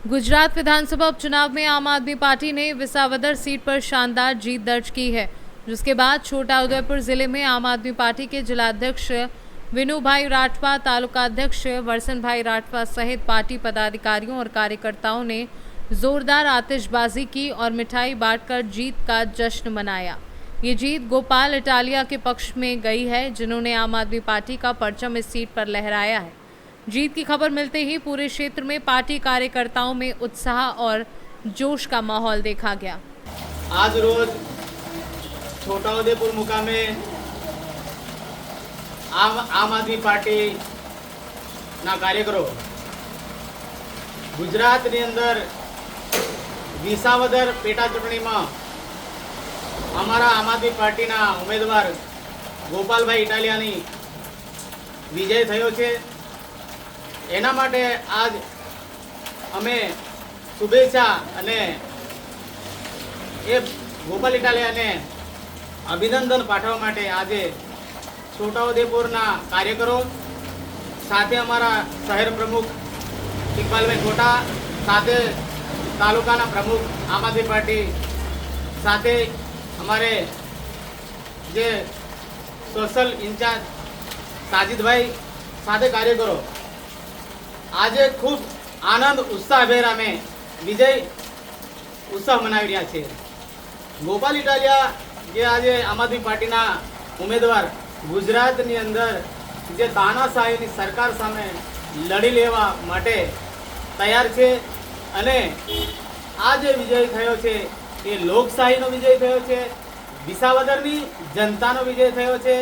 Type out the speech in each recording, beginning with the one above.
गुजरात विधानसभा उपचुनाव में आम आदमी पार्टी ने विसावदर सीट पर शानदार जीत दर्ज की है, जिसके बाद छोटा उदेपुर जिले में आम आदमी पार्टी के जिलाध्यक्ष विनुभाई राठवा, तालुकाध्यक्ष वरसनभाई राठवा सहित पार्टी पदाधिकारियों और कार्यकर्ताओं ने जोरदार आतिशबाजी की और मिठाई बांटकर जीत का जश्न मनाया। ये जीत गोपाल इटालिया के पक्ष में गई है, जिन्होंने आम आदमी पार्टी का परचम इस सीट पर लहराया है। जीत की खबर मिलते ही पूरे क्षेत्र में पार्टी कार्यकर्ताओं में उत्साह और जोश का माहौल देखा गया। आज रोज छोटाउदेपुर मुकामे आम आदमी पार्टी ना कार्यकरो गुजरातनी अंदर विसावदर पेटा चूंटणीमां अमारा आम आदमी पार्टीना उम्मीदवार गोपालभाई इटालियानी विजय थयो छे। एना माटे आज अमे शुभेच्छा अने ए गोपाल इटालियाने अभिनंदन पाठवा माटे आजे छोटाउदेपुरना कार्यकरो साथे अमारा शहर प्रमुख इकबालभाई कोटा साथे तालुकाना प्रमुख आम आदमी पार्टी साथे अमारे जे सोशल इंचार्ज साजिदभाई साथे कार्यकरो આજે ખૂબ આનંદ ઉત્સાહભેર અમે વિજય ઉત્સવ મનાવી રહ્યા છે। ગોપાલ ઇટાલિયા જે આજે આમ આદમી પાર્ટીના ઉમેદવાર ગુજરાતની અંદર જે તાનાશાહીની સરકાર સામે લડી લેવા માટે તૈયાર છે અને આ જે વિજય થયો છે એ લોકશાહીનો વિજય થયો છે, વિસાવદરની જનતાનો વિજય થયો છે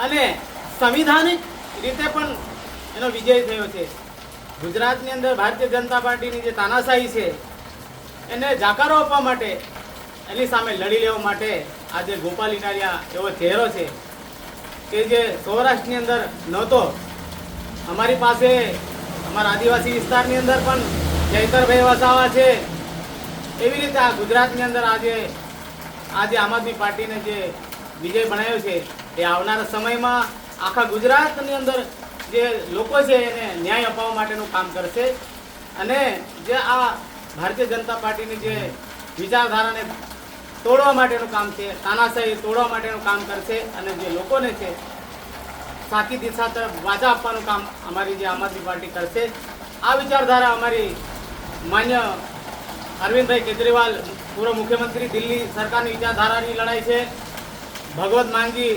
અને સંવિધાનિક રીતે પણ એનો વિજય થયો છે। ગુજરાતની અંદર ભારતીય જનતા પાર્ટીની જે તાનાશાહી છે એને જાકારો આપવા માટે એની સામે લડી લેવા માટે આજે ગોપાલ ઇટાલિયા એવો ચહેરો છે કે જે સૌરાષ્ટ્રની અંદર નહોતો। અમારી પાસે અમારા આદિવાસી વિસ્તારની અંદર પણ જયકરભાઈ વસાવા છે। એવી રીતે આ ગુજરાતની અંદર આજે આમ આદમી પાર્ટીને જે વિજય બનાવ્યો છે એ આવનારા સમયમાં આખા ગુજરાતની અંદર જે લોકો છે એને ન્યાય અપાવવા માટેનું કામ કરશે અને જે આ ભારતીય જનતા પાર્ટીની જે વિચારધારાને તોડવા માટેનું કામ છે, તાનાશાહી તોડવા માટેનું કામ કરશે અને જે લોકોને છે સાચી દિશા તરફ વાચા આપવાનું કામ અમારી જે આમ આદમી પાર્ટી કરશે। આ વિચારધારા અમારી માન્ય અરવિંદભાઈ કેજરીવાલ પૂર્વ મુખ્યમંત્રી દિલ્હી સરકારની વિચારધારાની લડાઈ છે। ભગવત માનજી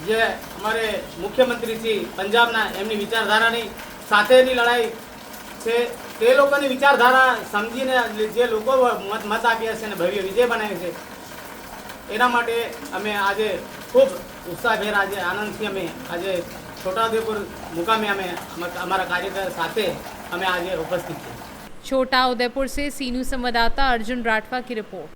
જે અમારે મુખ્યમંત્રી શ્રી પંજાબના એમની વિચારધારાની સાથેની લડાઈ છે। તે લોકોની વિચારધારા સમજીને જે લોકો મત આપ્યા છે અને ભવ્ય વિજય બનાવ્યો છે એના માટે અમે આજે ખૂબ ઉત્સાહભેર આજે આનંદથી અમે આજે છોટાઉદેપુર મુકામે અમે અમારા કાર્યકર સાથે અમે આજે ઉપસ્થિત છીએ। छोटा उदेपुर से सीनू संवाददाता अर्जुन राठवा की रिपोर्ट।